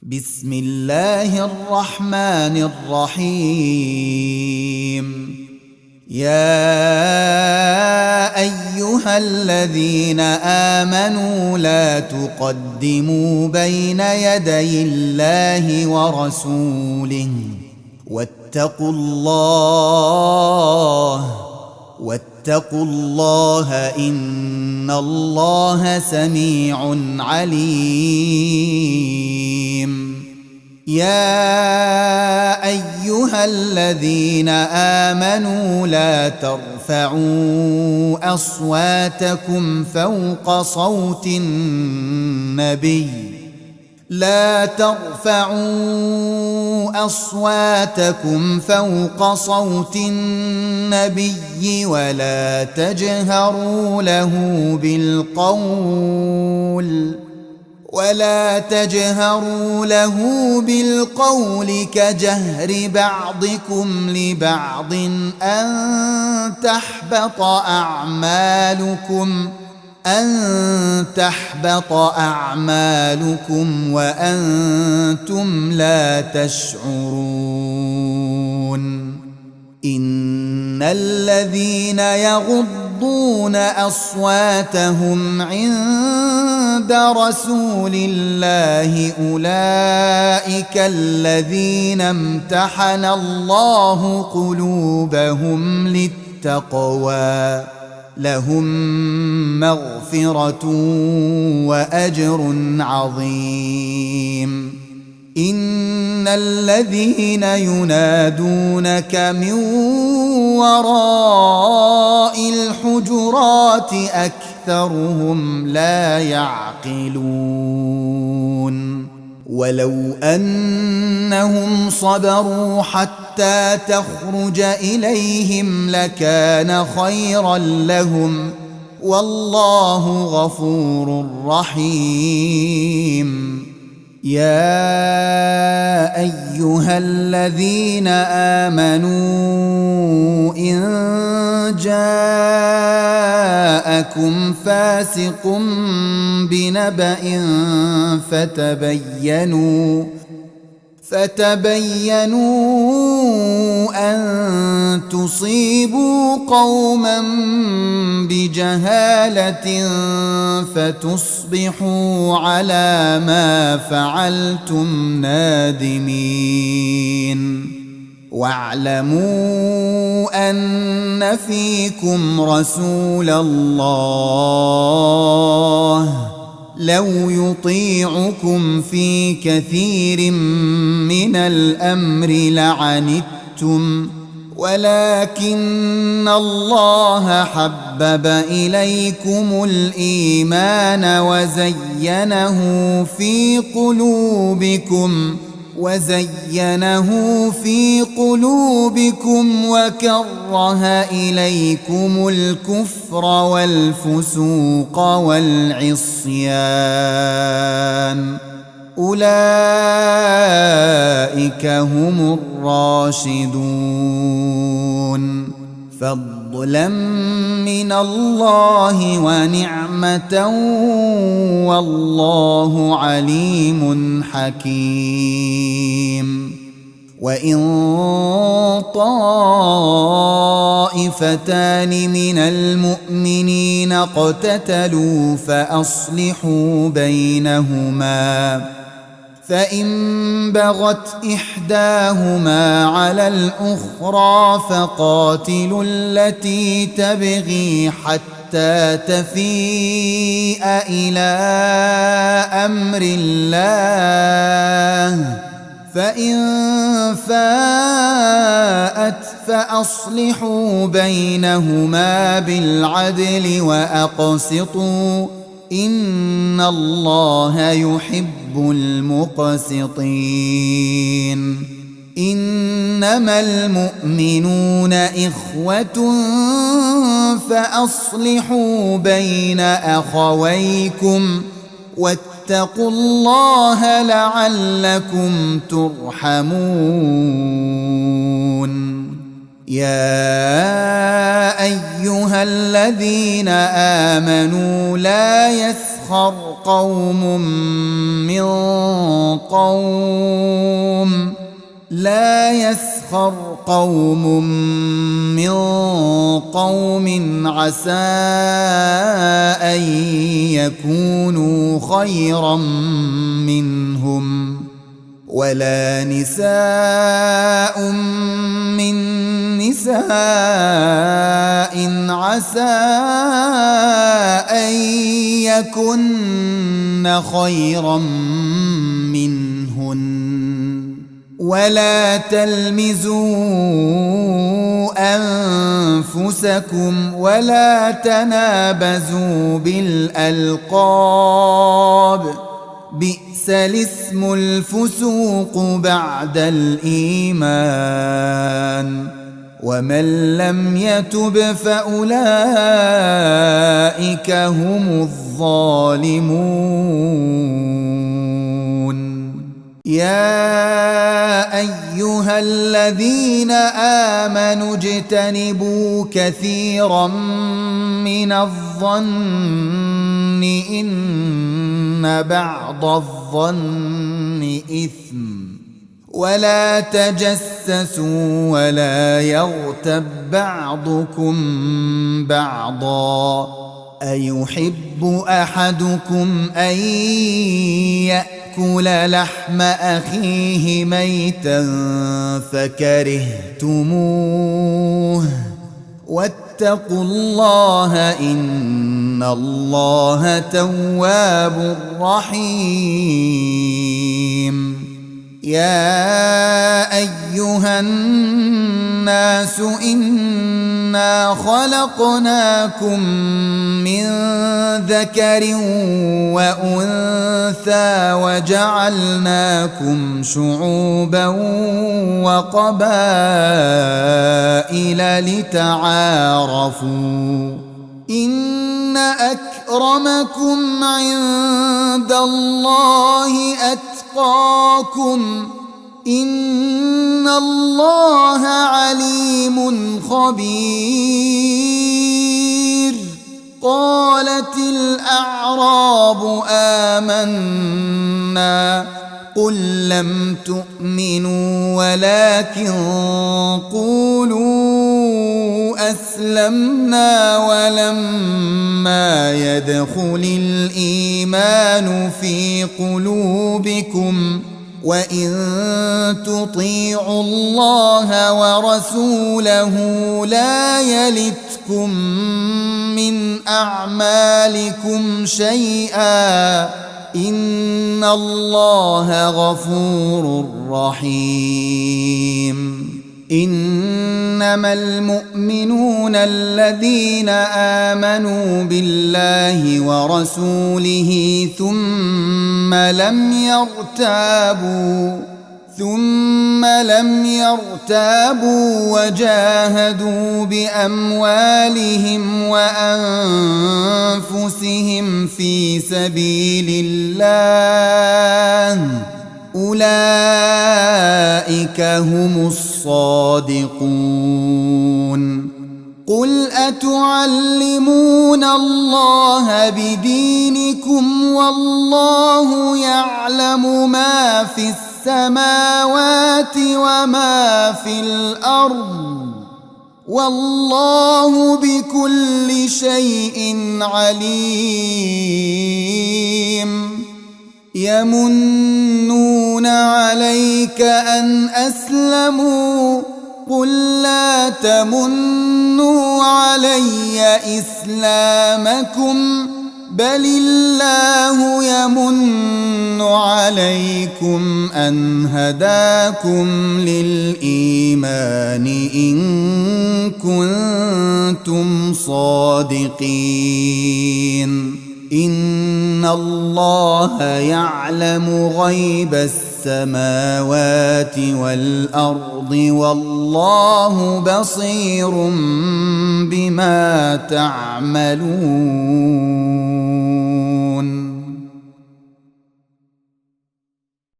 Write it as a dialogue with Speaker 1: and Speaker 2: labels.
Speaker 1: بسم الله الرحمن الرحيم. يا أيها الذين آمنوا لا تقدموا بين يدي الله ورسوله واتقوا الله إن الله سميع عليم. يا أيها الذين آمنوا لا ترفعوا أصواتكم فوق صوت النبي ولا تجهروا له بالقول كجهر بعضكم لبعض أن تحبط أعمالكم وأنتم لا تشعرون. إن الذين يغضون أصواتهم عند رسول الله أولئك الذين امتحن الله قلوبهم للتقوى لهم مغفرة وأجر عظيم. إن الذين ينادونك من وراء الحجرات أكثرهم لا يعقلون. ولو أنهم صبروا حتى تخرج إليهم لكان خيرا لهم والله غفور رحيم. يا أيها الذين آمنوا إن جاءكم فاسق بنبأ فتبينوا أن تصيبوا قوما بجهالة فتصبحوا على ما فعلتم نادمين. واعلموا أن فيكم رسول الله لو يطيعكم في كثير من الأمر لعنتم ولكن الله حبب إليكم الإيمان وزينه في قلوبكم وكره إليكم الكفر والفسوق والعصيان أولئك هم الراشدون فضلا من الله ونعمة والله عليم حكيم. وإن طائفتان من المؤمنين اقتتلوا فأصلحوا بينهما فإن بغت إحداهما على الأخرى فقاتلوا التي تبغي حتى تفيء إلى أمر الله فإن فاءت فأصلحوا بينهما بالعدل وأقسطوا إن الله يحب المقسطين. إنما المؤمنون إخوة فأصلحوا بين أخويكم واتقوا الله لعلكم ترحمون. يا أيها الذين آمنوا لا يسخر قوم من قوم عسى أن يكونوا خيرا منهم ولا نساء من نساء عسى أن يكن خيرا منهن ولا تلمزوا أنفسكم ولا تنابزوا بالألقاب بئس الاسم الفسوق بعد الإيمان ومن لم يتب فأولئك هم الظالمون. يا أيها الذين آمنوا اجتنبوا كثيرا من الظن إن بعض الظن إثم ولا تجسسوا ولا يغتب بعضكم بعضا أيحب أحدكم أن يأكل لحم أخيه ميتا فكرهتموه واتقوا الله إن الله تواب رحيم. يا أيها الناس إنا خلقناكم من ذكر وأنثى وجعلناكم شعوبا وقبائل لتعارفوا إن أكرمكم عند الله أتقاكم إن الله عليم خبير. قالت الأعراب آمنا قل لم تؤمنوا ولكن قولوا أسلمنا ولما يدخل الإيمان في قلوبكم وإن تطيعوا الله ورسوله لا يلتكم من أعمالكم شيئا إن الله غفور رحيم. إنما المؤمنون الذين آمنوا بالله ورسوله ثم لم يرتابوا وجاهدوا بأموالهم وأنفسهم في سبيل الله أولئك هم الصادقون. قل أتعلمون الله بدينكم والله يعلم ما في السماوات وما في الأرض والله بكل شيء عليم. يمنون عليك أن أسلموا قل لا تمنوا علي إسلامكم بل الله يمن عليكم أن هداكم للإيمان إن كنتم صادقين. إن الله يعلم غيب السماوات والأرض والله بصير بما تعملون.